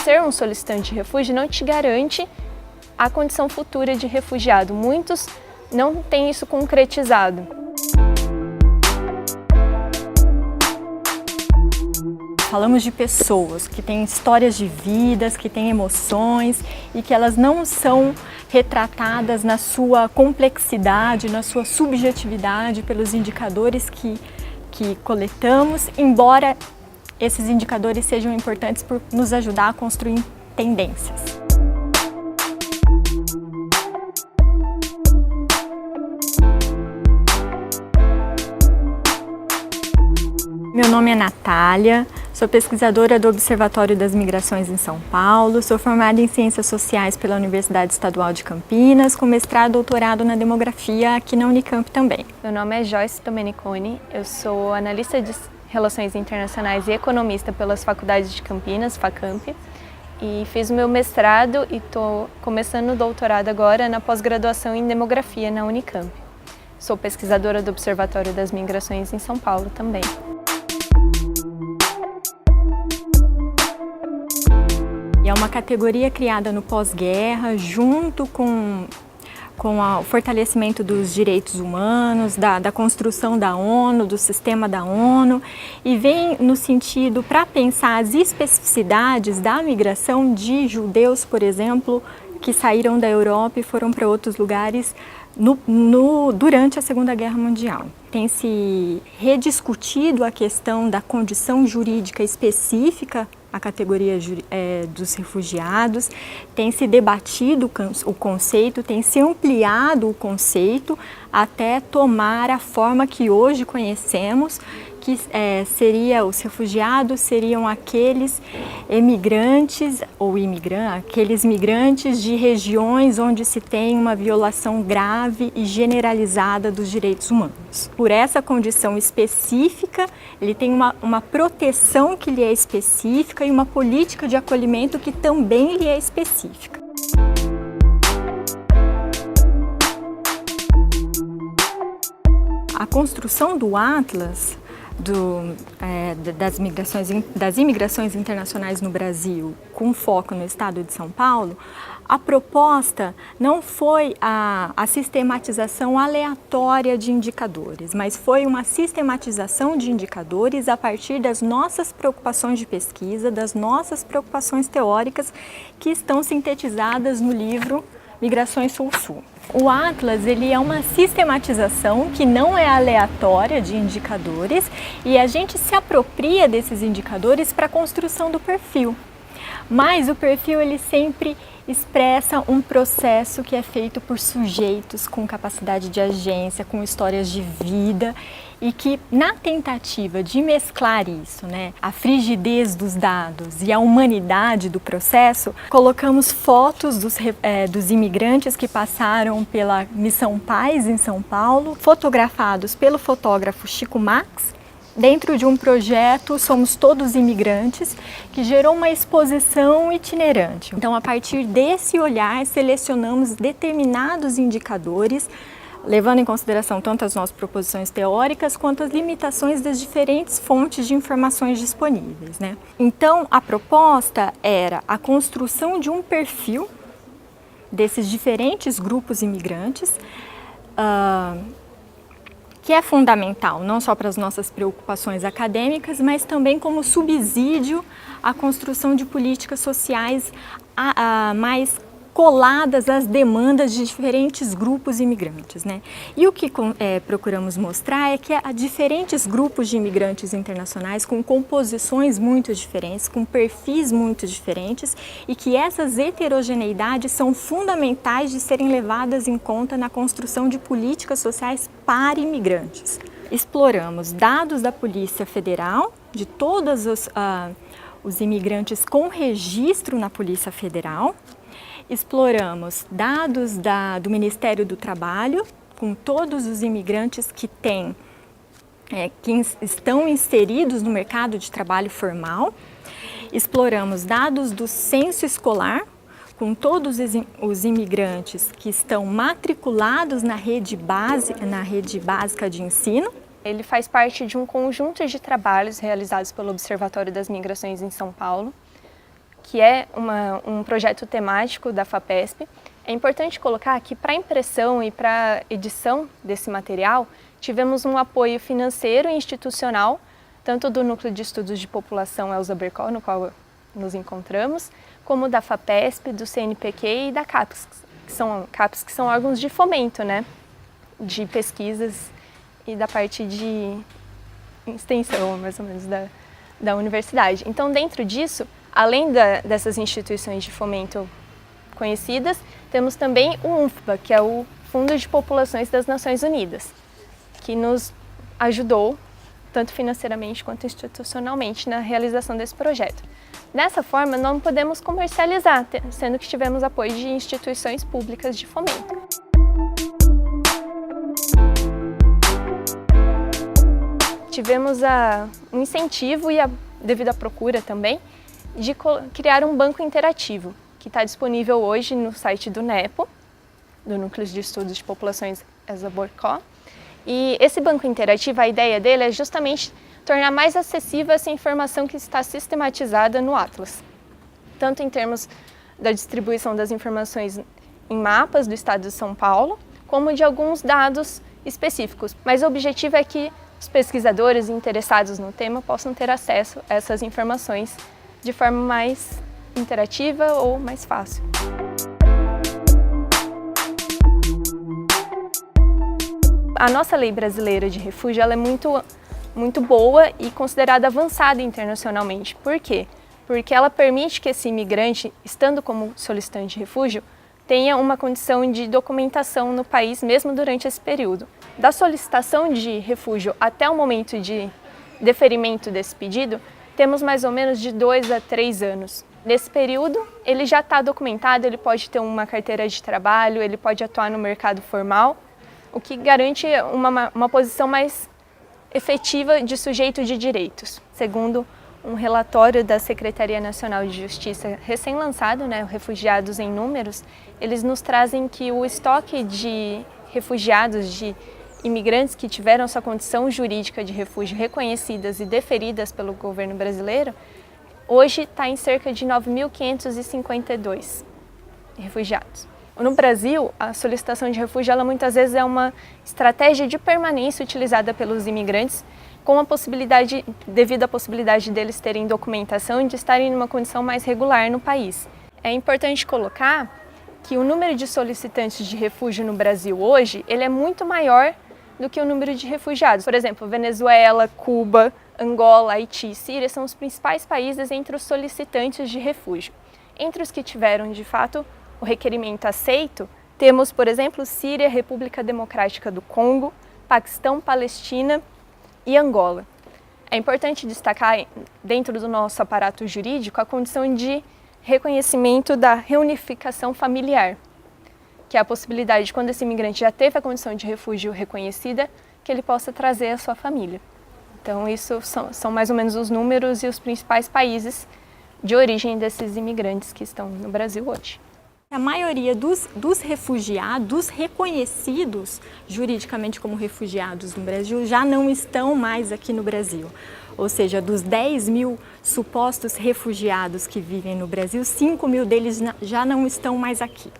Ser um solicitante de refúgio não te garante a condição futura de refugiado. Muitos não têm isso concretizado. Falamos de pessoas que têm histórias de vidas, que têm emoções e que elas não são retratadas na sua complexidade, na sua subjetividade pelos indicadores que coletamos, embora esses indicadores sejam importantes por nos ajudar a construir tendências. Meu nome é Natália, sou pesquisadora do Observatório das Migrações em São Paulo, sou formada em Ciências Sociais pela Universidade Estadual de Campinas, com mestrado e doutorado na Demografia aqui na Unicamp também. Meu nome é Joyce Domeniconi, eu sou analista de Relações Internacionais e economista pelas faculdades de Campinas, FACamp, e fiz o meu mestrado e estou começando o doutorado agora na pós-graduação em Demografia na Unicamp. Sou pesquisadora do Observatório das Migrações em São Paulo também. E é uma categoria criada no pós-guerra, junto com o fortalecimento dos direitos humanos, da construção da ONU, do sistema da ONU, e vem no sentido para pensar as especificidades da migração de judeus, por exemplo, que saíram da Europa e foram para outros lugares durante a Segunda Guerra Mundial. Tem se rediscutido a questão da condição jurídica específica à categoria dos refugiados, tem se debatido o conceito, tem se ampliado o conceito até tomar a forma que hoje conhecemos, que os refugiados seriam aqueles emigrantes aqueles migrantes de regiões onde se tem uma violação grave e generalizada dos direitos humanos. Por essa condição específica, ele tem uma proteção que lhe é específica e uma política de acolhimento que também lhe é específica. A construção do Atlas das imigrações internacionais no Brasil, com foco no estado de São Paulo, a proposta não foi a sistematização aleatória de indicadores, mas foi uma sistematização de indicadores a partir das nossas preocupações de pesquisa, das nossas preocupações teóricas que estão sintetizadas no livro Migrações Sul-Sul. O Atlas ele é uma sistematização que não é aleatória de indicadores e a gente se apropria desses indicadores para a construção do perfil. Mas o perfil ele sempre expressa um processo que é feito por sujeitos com capacidade de agência, com histórias de vida e que na tentativa de mesclar isso, a frigidez dos dados e a humanidade do processo, colocamos fotos dos imigrantes que passaram pela Missão Paz em São Paulo, fotografados pelo fotógrafo Chico Max, dentro de um projeto Somos Todos Imigrantes, que gerou uma exposição itinerante. Então, a partir desse olhar, selecionamos determinados indicadores, levando em consideração tanto as nossas proposições teóricas quanto as limitações das diferentes fontes de informações disponíveis. Então, a proposta era a construção de um perfil desses diferentes grupos imigrantes, que é fundamental não só para as nossas preocupações acadêmicas, mas também como subsídio à construção de políticas sociais mais coladas às demandas de diferentes grupos imigrantes. E o que procuramos mostrar é que há diferentes grupos de imigrantes internacionais com composições muito diferentes, com perfis muito diferentes e que essas heterogeneidades são fundamentais de serem levadas em conta na construção de políticas sociais para imigrantes. Exploramos dados da Polícia Federal, de todos os imigrantes com registro na Polícia Federal. Exploramos dados do Ministério do Trabalho, com todos os imigrantes que estão inseridos no mercado de trabalho formal. Exploramos dados do censo escolar, com todos os imigrantes que estão matriculados na rede básica de ensino. Ele faz parte de um conjunto de trabalhos realizados pelo Observatório das Migrações em São Paulo, que é um projeto temático da FAPESP. É importante colocar que para a impressão e para a edição desse material, tivemos um apoio financeiro e institucional, tanto do Núcleo de Estudos de População Elza Bercol, no qual nos encontramos, como da FAPESP, do CNPq e da CAPES, que são órgãos de fomento, né, de pesquisas e da parte de extensão, mais ou menos, da universidade. Então, dentro disso, além dessas instituições de fomento conhecidas, temos também o UNFPA, que é o Fundo de Populações das Nações Unidas, que nos ajudou, tanto financeiramente quanto institucionalmente, na realização desse projeto. Dessa forma, não podemos comercializar, sendo que tivemos apoio de instituições públicas de fomento. Tivemos um incentivo e, devido à procura também, de criar um banco interativo, que está disponível hoje no site do NEPO, do Núcleo de Estudos de Populações Elza Bercol. E esse banco interativo, a ideia dele é justamente tornar mais acessível essa informação que está sistematizada no Atlas, tanto em termos da distribuição das informações em mapas do estado de São Paulo, como de alguns dados específicos. Mas o objetivo é que os pesquisadores interessados no tema possam ter acesso a essas informações de forma mais interativa ou mais fácil. A nossa lei brasileira de refúgio ela é muito boa e considerada avançada internacionalmente. Por quê? Porque ela permite que esse imigrante, estando como solicitante de refúgio, tenha uma condição de documentação no país mesmo durante esse período. Da solicitação de refúgio até o momento de deferimento desse pedido, temos mais ou menos de 2 a 3 anos. Nesse período, ele já está documentado, ele pode ter uma carteira de trabalho, ele pode atuar no mercado formal, o que garante uma posição mais efetiva de sujeito de direitos. Segundo um relatório da Secretaria Nacional de Justiça recém-lançado, né, Refugiados em Números, eles nos trazem que o estoque de refugiados, de imigrantes que tiveram sua condição jurídica de refúgio reconhecidas e deferidas pelo governo brasileiro, hoje está em cerca de 9.552 refugiados. No Brasil, a solicitação de refúgio ela muitas vezes é uma estratégia de permanência utilizada pelos imigrantes, com a possibilidade, devido à possibilidade deles terem documentação e de estarem numa condição mais regular no país. É importante colocar que o número de solicitantes de refúgio no Brasil hoje ele é muito maior do que o número de refugiados. Por exemplo, Venezuela, Cuba, Angola, Haiti e Síria são os principais países entre os solicitantes de refúgio. Entre os que tiveram, de fato, o requerimento aceito, temos, por exemplo, Síria, República Democrática do Congo, Paquistão, Palestina e Angola. É importante destacar, dentro do nosso aparato jurídico, a condição de reconhecimento da reunificação familiar, que é a possibilidade de, quando esse imigrante já teve a condição de refúgio reconhecida, que ele possa trazer a sua família. Então, isso são mais ou menos os números e os principais países de origem desses imigrantes que estão no Brasil hoje. A maioria dos refugiados reconhecidos juridicamente como refugiados no Brasil já não estão mais aqui no Brasil. Ou seja, dos 10 mil supostos refugiados que vivem no Brasil, 5 mil deles já não estão mais aqui,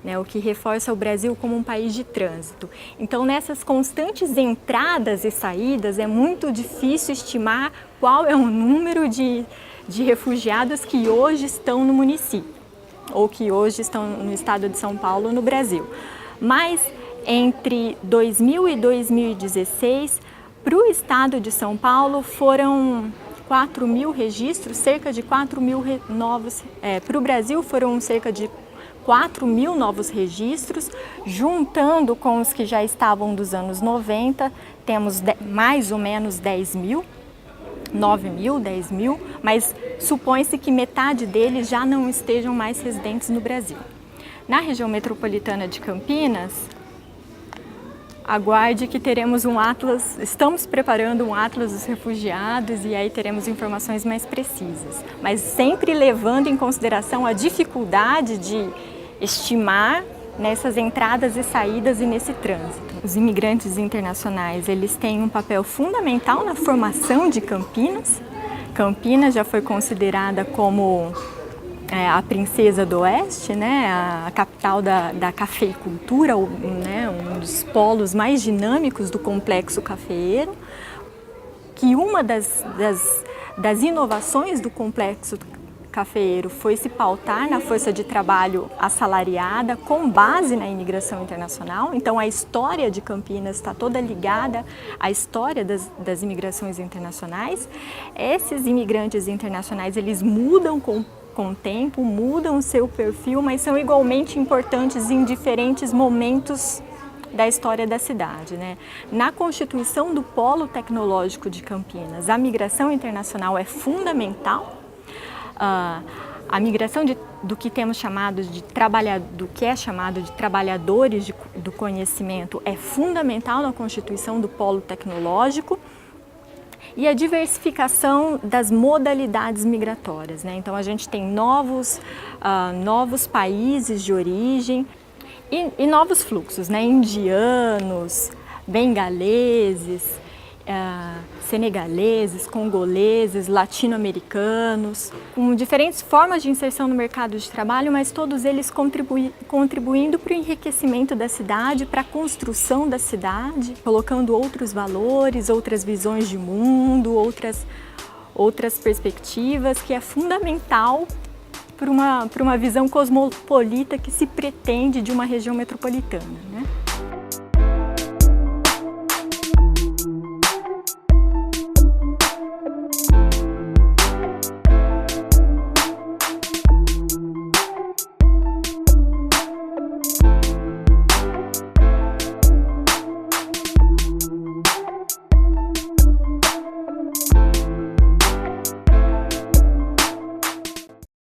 né? O que reforça o Brasil como um país de trânsito. Então, nessas constantes entradas e saídas, é muito difícil estimar qual é o número de refugiados que hoje estão no município, ou que hoje estão no estado de São Paulo, no Brasil. Mas entre 2000 e 2016, para o estado de São Paulo foram 4 mil registros, cerca de 4 mil novos. Para o Brasil foram cerca de 4 mil novos registros, juntando com os que já estavam dos anos 90, temos mais ou menos 10 mil. 9 mil, 10 mil, mas supõe-se que metade deles já não estejam mais residentes no Brasil. Na região metropolitana de Campinas, aguarde que teremos um atlas, estamos preparando um atlas dos refugiados e aí teremos informações mais precisas, mas sempre levando em consideração a dificuldade de estimar nessas entradas e saídas e nesse trânsito. Os imigrantes internacionais, eles têm um papel fundamental na formação de Campinas. Campinas já foi considerada como a princesa do Oeste, né, a capital da cafeicultura, né, um dos polos mais dinâmicos do complexo cafeeiro, que uma das inovações do complexo cafeeiro foi se pautar na força de trabalho assalariada com base na imigração internacional. Então a história de Campinas está toda ligada à história das imigrações internacionais. Esses imigrantes internacionais, eles mudam com o tempo, mudam o seu perfil, mas são igualmente importantes em diferentes momentos da história da cidade, né? Na constituição do Polo Tecnológico de Campinas, a migração internacional é fundamental. A migração do que temos chamado do que é chamado de trabalhadores do conhecimento é fundamental na constituição do Polo Tecnológico. E a diversificação das modalidades migratórias, né? Então a gente tem novos países de origem e novos fluxos, né? Indianos, bengaleses, senegaleses, congoleses, latino-americanos, com diferentes formas de inserção no mercado de trabalho, mas todos eles contribuindo para o enriquecimento da cidade, para a construção da cidade, colocando outros valores, outras visões de mundo, outras perspectivas, que é fundamental para uma visão cosmopolita que se pretende de uma região metropolitana.